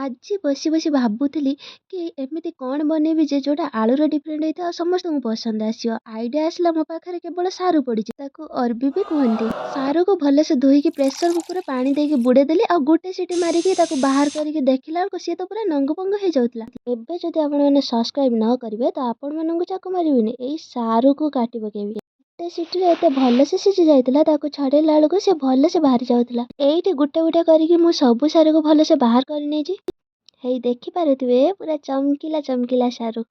ଆଜି ବସି ବସି ଭାବୁଥିଲି କି ଏମିତି କ'ଣ ବନେଇବି ଯେ ଯୋଉଟା ଆଳୁର ଡିଫରେଣ୍ଟ ହେଇଥିବ ଆଉ ସମସ୍ତଙ୍କୁ ପସନ୍ଦ ଆସିବ। ଆଇଡ଼ିଆ ଆସିଲା ମୋ ପାଖରେ କେବଳ ସାରୁ ପଡ଼ିଛି। ତାକୁ ଅରବି ବି କୁହନ୍ତି। ସାରୁକୁ ଭଲସେ ଧୋଇକି ପ୍ରେସର କୁକରରେ ପାଣି ଦେଇକି ବୁଡ଼େଇ ଦେଲି ଆଉ ଗୋଟେ ସିଟି ମାରିକି ତାକୁ ବାହାର କରିକି ଦେଖିଲା ବେଳକୁ ସିଏ ତ ପୁରା ନଙ୍ଗ ପଙ୍ଗ ହେଇଯାଉଥିଲା। ଏବେ ଯଦି ଆପଣମାନେ ସବସ୍କ୍ରାଇବ ନ କରିବେ ତ ଆପଣମାନଙ୍କୁ ଚାକୁ ମାରିବିନି, ଏଇ ସାରୁକୁ କାଟି ପକେଇବି। ଗୋଟେ ସିଟିରେ ଏତେ ଭଲସେ ସିଝି ଯାଇଥିଲା, ତାକୁ ଛଡ଼େଇଲା ବେଳକୁ ସେ ଭଲସେ ବାହାରି ଯାଉଥିଲା। ଏଇଠି ଗୋଟେ ଗୋଟେ କରିକି ମୁଁ ସବୁ ସାରୁକୁ ଭଲସେ ବାହାର କରି ନେଇଛି। ହେଇ ଦେଖିପାରୁଥିବେ ପୁରା ଚମକିଲା ଚମକିଲା ସାରୁ।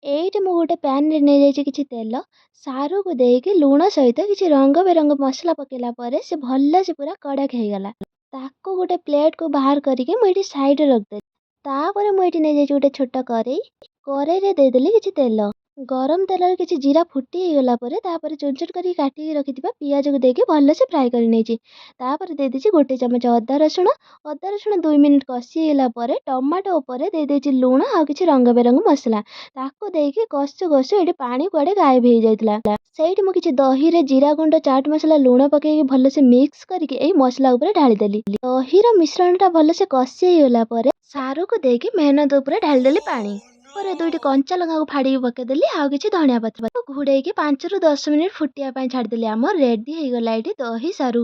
ଏଇଠି ମୁଁ ଗୋଟେ ପ୍ୟାନରେ ନେଇଯାଇଛି କିଛି ତେଲ। ସାରୁକୁ ଦେଇକି ଲୁଣ ସହିତ କିଛି ରଙ୍ଗ ବେରଙ୍ଗ ମସଲା ପକେଇଲା ପରେ ସେ ଭଲସେ ପୁରା କଡ଼କ ହେଇଗଲା। ତାକୁ ଗୋଟେ ପ୍ଲେଟକୁ ବାହାର କରିକି ମୁଁ ଏଇଠି ସାଇଡ଼ରେ ରଖିଦେଲି। ତାପରେ ମୁଁ ଏଇଠି ନେଇଯାଇଛି ଗୋଟେ ଛୋଟ କରେଇ। କରେଇରେ ଦେଇଦେଲି କିଛି ତେଲ। ଗରମ ତେଲରେ କିଛି ଜିରା ଫୁଟି ହେଇଗଲା ପରେ ତାପରେ ଚୁନ ଚୁନ କରିକି କାଟିକି ରଖିଥିବା ପିଆଜକୁ ଦେଇକି ଭଲସେ ଫ୍ରାଏ କରି ନେଇଛି। ତାପରେ ଦେଇଦେଇଛି ଗୋଟେ ଚାମଚ ଅଦା ରସୁଣ। ଅଦା ରସୁଣ 2 ମିନିଟ୍ କଷି ହେଇଗଲା ପରେ ଟମାଟୋ ଉପରେ ଦେଇଦେଇଛି ଲୁଣ ଆଉ କିଛି ରଙ୍ଗ ବେରଙ୍ଗ ମସଲା। ତାକୁ ଦେଇକି କଷୁ କଷୁ ଏଠି ପାଣି କୁଆଡ଼େ ଗାୟବ ହେଇଯାଇଥିଲା। ସେଇଠି ମୁଁ କିଛି ଦହିରେ ଜିରା ଗୁଣ୍ଡ, ଚାଟ୍ ମସଲା, ଲୁଣ ପକେଇକି ଭଲସେ ମିକ୍ସ କରିକି ଏଇ ମସଲା ଉପରେ ଢାଳିଦେଲି। ଦହିର ମିଶ୍ରଣଟା ଭଲସେ କଷି ହେଇଗଲା ପରେ ସାରୁକୁ ଦେଇକି ମେହନତ ଉପରେ ଢାଳିଦେଲି ପାଣି। ପରେ 2ଟି କଞ୍ଚା ଲଙ୍କାକୁ ଫାଡ଼ିକି ପକେଇଦେଲି ଆଉ କିଛି ଧଣିଆ ପତ୍ର। ଘୋଡ଼େଇକି 5ରୁ 10 ମିନିଟ୍ ଫୁଟିବା ପାଇଁ ଛାଡ଼ିଦେଲି। ଆମର ରେଡ଼ି ହେଇଗଲା ଏଇଠି ଦହି ସାରୁ।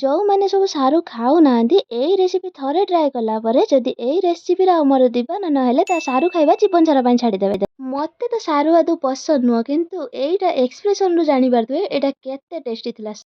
ଯୋଉମାନେ ସବୁ ସାରୁ ଖାଉନାହାନ୍ତି ଏଇ ରେସିପି ଥରେ ଟ୍ରାଏ କଲା ପରେ ଯଦି ଏଇ ରେସିପିର ଆଉ ମୋର ଦିବାନ ନହେଲେ ତା ସାରୁ ଖାଇବା ଜୀବନ ସାରା ପାଇଁ ଛାଡ଼ିଦେବେ। ମତେ ତ ସାରୁ ଆଦୌ ପସନ୍ଦ ନୁହଁ, କିନ୍ତୁ ଏଇଟା ଏକ୍ସପ୍ରେସନରୁ ଜାଣିପାରୁଥିବେ ଏଇଟା କେତେ ଟେଷ୍ଟି ଥିଲା।